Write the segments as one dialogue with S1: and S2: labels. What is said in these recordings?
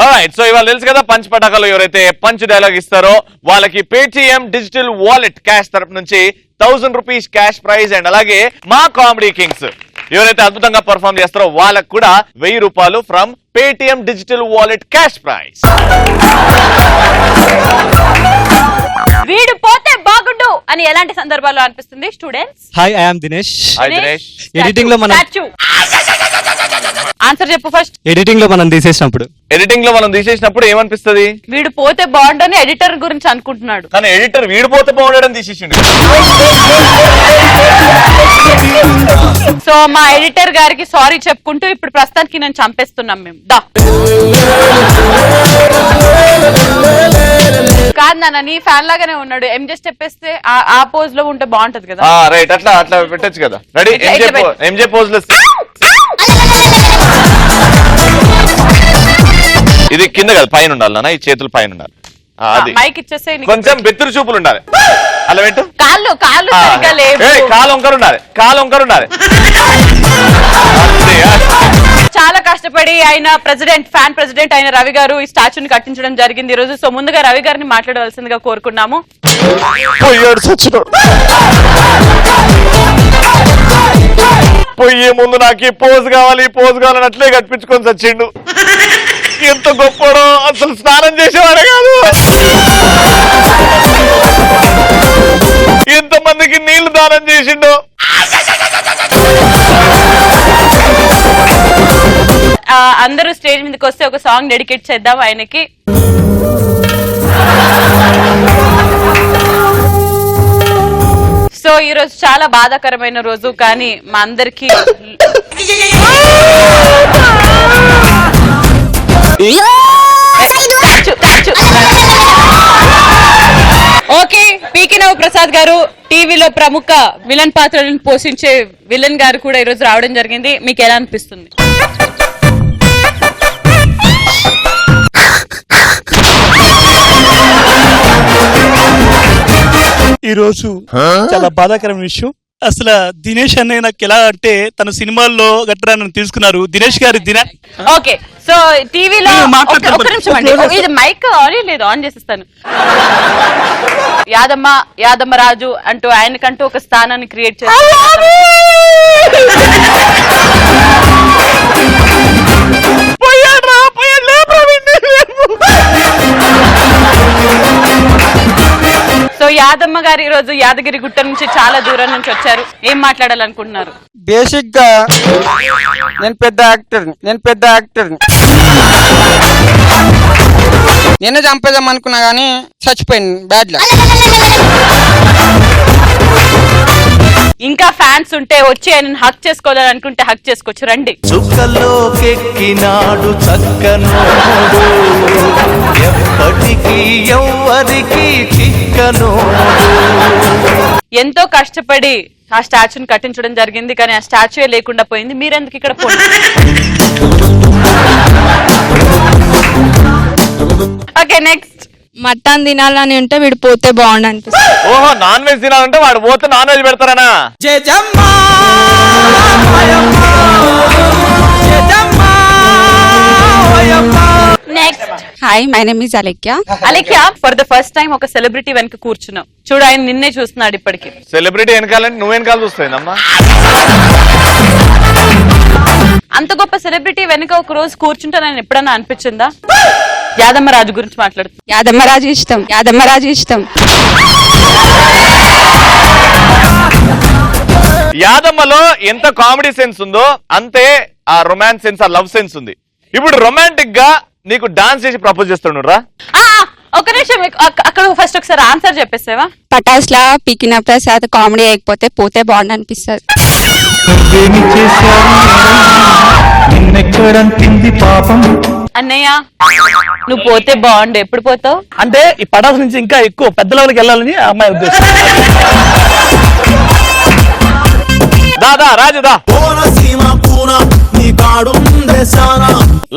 S1: Alright, so ఇవాళ తెలుసు కదా పంచ్ పటాకాలు ఎవరైతే పంచ్ డైలాగ్ ఇస్తారో వాళ్ళకి పేటిఎం డిజిటల్ వాలెట్ క్యాష్ తరపు నుంచి 1000 రూపీస్ క్యాష్ ప్రైజ్ అండ్ అలాగే మా కామెడీ కింగ్స్ ఎవరైతే అద్భుతంగా పర్ఫార్మ్ చేస్తారో వాళ్ళకు కూడా 1000 రూపాయలు from Paytm digital wallet cash prize.
S2: వీడు పోతే బాగుండు అని ఎలాంటి సందర్భాల్లో అనిపిస్తుంది students?
S3: Hi, I am Dinesh.
S2: Editing లో మనం ఆన్సర్ చెప్పు ఫస్ట్.
S3: ఎడిటింగ్ లో మనం తీసేసినప్పుడు
S1: ఏమనిపిస్తుంది?
S2: వీడు పోతే బాగుండని ఎడిటర్ గురించి అనుకుంటున్నాడు,
S1: కానీ ఎడిటర్ వీడు పోతే బాగుండని తీసేసిండు.
S2: సో మా ఎడిటర్ గారికి సారీ చెప్పుకుంటూ ఇప్పుడు ప్రస్తుతానికి నేను చంపేస్తున్నాం మేము. దా కాదు నాన్న, నీ ఫ్యాన్ లాగానే ఉన్నాడు. ఎంజే చెప్పేస్తే ఆ పోజ్ లో ఉంటే బాగుంటది కదా.
S1: రైట్, అట్లా పెట్టచ్చు కదా. రెడీ, ఎంజే పోజ్ లో. ఇది కింద కదా, పైన ఉండాలి నాన్న, ఈ చేతులు పైన ఉండాలి. అది
S2: మైక్ ఇచ్చేస్తే
S1: కొంచెం బెత్తురు చూపులు ఉండాలి. అలా పెట్టు.
S2: కాళ్ళు సరిగ్గా లేవు.
S1: కాలు వంకరు ఉండాలి.
S2: చాలా కష్టపడి ఆయన ఫ్యాన్ ప్రెసిడెంట్ అయిన రవి గారు ఈ స్టాచ్యూని కట్టించడం జరిగింది ఈ రోజు. సో ముందుగా రవి గారిని మాట్లాడవలసిందిగా కోరుకున్నాము.
S1: పోయే ముందు నాకు ఈ పోజ్ కావాలి అట్లే కట్టించుకొని చచ్చిండు. ఎంత గొప్పడో, అసలు స్నానం చేసేవాడే కాదు. ఎంతమందికి నీళ్లు దానం చేసిండో.
S2: అందరూ స్టేజ్ మీదకి వస్తే ఒక సాంగ్ డెడికేట్ చేద్దాం ఆయనకి. సో ఈ రోజు చాలా బాధాకరమైన రోజు, కానీ మా అందరికి ఓకే. పీకే నవ ప్రసాద్ గారు టీవీలో ప్రముఖ విలన్ పాత్రలను పోషించే విలన్ గారు కూడా ఈ రోజు రావడం జరిగింది. మీకు ఎలా అనిపిస్తుంది?
S4: ఈ రోజు చాలా బాధాకరమైన విషయం. అసలు దినేష్ అన్నయ్య నాకు ఎలా అంటే తన సినిమాల్లో గట్రా నన్ను తీసుకున్నారు. దినేష్ గారి
S2: ఓకే, సో టీవీలో ఇది మైక్ ఆన్ లేదు, ఆన్ చేసేస్తాను. యాదమ్మ రాజు అంటూ ఆయనకంటూ ఒక స్థానాన్ని క్రియేట్ చేస్తారు. సో యాదమ్మ గారు ఈ రోజు యాదగిరి గుట్ట నుంచి చాలా దూరం నుంచి వచ్చారు. ఏం మాట్లాడాలనుకుంటున్నారు?
S5: బేసిక్ గా నేను పెద్ద యాక్టర్. నేను చంపేద్దాం అనుకున్నా గానీ చచ్చిపోయింది బ్యాడ్ లక్.
S2: ఇంకా ఫ్యాన్స్ ఉంటే వచ్చి ఆయన హక్ చేసుకోవాలని అనుకుంటే హక్ చేసుకోవచ్చు. రండి.
S6: చుక్కలోకెక్కినాడు చక్కనోడు, ఎప్పటికీ ఎవ్వరికి చిక్కనోడు.
S2: ఎంతో కష్టపడి ఆ స్టాచ్యూని కట్టించడం జరిగింది, కానీ ఆ స్టాచ్యూ లేకుండా పోయింది. మీరెందుకు ఇక్కడ పోండి. Okay, next.
S7: మటన్ తినాలని ఉంటే వీడు పోతే బాగుండు అనిపిస్తుంది.
S1: ఓహో, నాన్ వెజ్ తినాలంటే వాడు పోతే నాన్ వెజ్ పెడతారనా?
S2: Next.
S7: Hi, my name is Alekya.
S2: For the first time ఒక సెలబ్రిటీ వెనక కూర్చున్నావు. చూడు, ఆయన నిన్నే చూస్తున్నాడు ఇప్పటికి.
S1: సెలబ్రిటీ వెనకాలంటే నువ్వు వెనకాల చూస్తాయిందమ్మా.
S2: అంత గొప్ప సెలబ్రిటీ వెనక ఒక రోజు కూర్చుంటే నేను ఎప్పుడన్నా అనిపించిందా? యాదమ్మ రాజు గురించి మాట్లాడుతుంది.
S7: యాదమ్మ రాజు ఇష్టం.
S1: యాదమ్మలో ఎంత కామెడీ సెన్స్ ఉందో అంతే ఆ రొమాన్స్ సెన్స్, ఆ లవ్ సెన్స్ ఉంది. ఇప్పుడు రొమాంటిక్ గా నీకు డాన్స్ చేసి ప్రపోజ్ చేస్తున్నాడు రా.
S2: ఒక నిమిషం, అక్కడ ఫస్ట్ ఒకసారి ఆన్సర్ చెప్పేసావా?
S7: పటాస్ లా పీకిన ప్రసాద్ కామెడీ అయిపోతే పోతే బాగుండు అనిపిస్తుంది.
S2: అన్నయ్య, నువ్వు పోతే బాగుండు. ఎప్పుడు పోతావు?
S4: అంటే ఈ పటాస్ నుంచి ఇంకా ఎక్కువ పెద్ద లెవెల్కి వెళ్ళాలని ఆ అమ్మాయి ఉద్దేశం.
S1: దాదా రాజుదా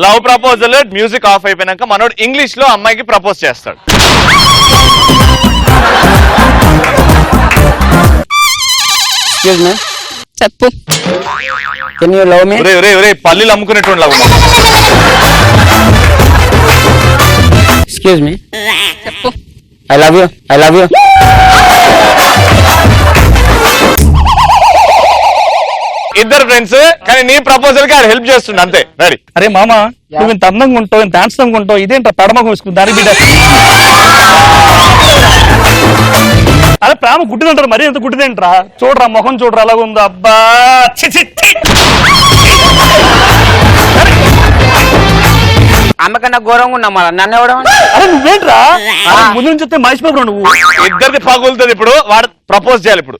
S1: లవ్ ప్రపోజల్ మ్యూజిక్ ఆఫ్ అయిపోయినాక మనోడు ఇంగ్లీష్ లో అమ్మాయికి ప్రపోజ్ చేస్తాడు.
S7: చెప్పు.
S5: కెన్ యు లవ్ మీ?
S1: పల్లీలు అమ్ముకునేటువంటి లవ్.
S5: ఎక్స్క్యూజ్ మీ,
S7: చెప్పు.
S5: I love you, I love you.
S1: ఇద్దరు ఫ్రెండ్స్, కానీ నీ ప్రపోజల్ కి ఆయన హెల్ప్ చేస్తుండ అంతే. రెడీ?
S4: అరే మామ, నువ్వు ఇంత అందంగా ఉంటావు, ఇంత హ్యాండ్సమ్గా ఉంటావు, ఇదేంట పడమ కోసుకుంది దాని బిడ్డ. అరే ప్రేమ గుడ్డిదంటారు, మరీ ఎంత గుడ్డిదేంట్రా? చూడరా మొహం చూడరా అలాగ ఉందో, అబ్బా ఛీ, ఛీ, ఛీ.
S5: అమ్మకన్నా ఘోరంగా ఉన్నా మళ్ళీ నన్ను ఎవడం.
S4: అరే నువ్వేంట్రా ముందు నుంచి చెప్తే మర్చిపోతున్నావు నువ్వు.
S1: ఇద్దరిది పగులుతుంది ఇప్పుడు. వాడు ప్రపోజ్ చేయాలి ఇప్పుడు.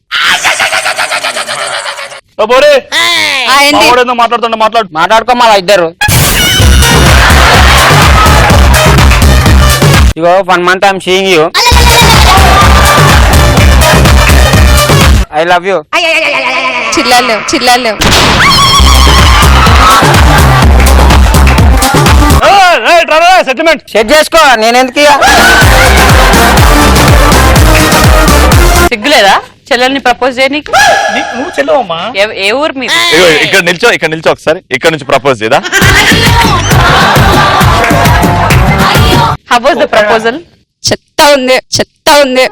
S4: పోరే
S7: ఏంటి?
S4: మాట్లాడుతుండ మాట్లాడు.
S5: మాట్లాడుకో మళ్ళా ఇద్దరు. ఇగో 1 month I'm seeing you, I love you.
S7: చిల్లలేవు చిల్లలేవు.
S4: సెటిల్మెంట్
S5: సెట్ చేసుకో, నేను ఎందుకు ఇక?
S2: సిగ్గులేదా చెల్లెల్ని ప్రపోజ్ చేయనీకి?
S4: నువ్వు చెల్లవమ్మా.
S2: ఏ ఊరు మీద?
S1: ఇగో ఇక్కడ నిల్చో, ఇక్కడ నిల్చో ఒకసారి. ఇక్కడ నుంచి ప్రపోజ్ చేయదా?
S2: How was the proposal?
S7: చెత్త ఉంది చెత్త ఉంది.